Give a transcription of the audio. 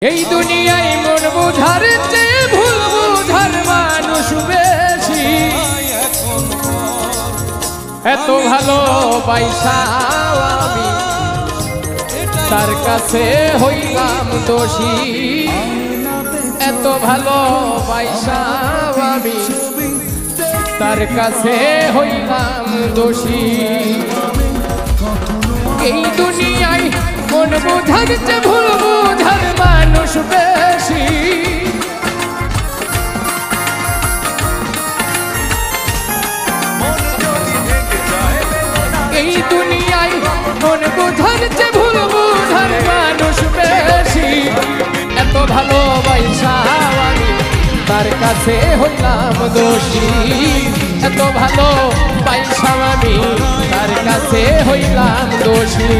এই দুনিয়ায় মন বুঝার চেয়ে ভুল বুঝার মানুষ বেশি। এত ভালো পয়সা আমি তার কাছে হইলাম দোষী। এত ভালো পয়সা আমি তার কাছে হইলাম দোষী। এই দুনিয়ায় মন বুঝার চেয়ে ভুল বুঝার মানুষ বেশি। এই দুনিয়ায় মন বুঝার চেয়ে ভুল বুঝার মানুষ বেশি। এত ভালোবাসা আমি তার কাছে হইলাম দোষী। এত ভালোবাসা আমি তার কাছে হইলাম দোষী।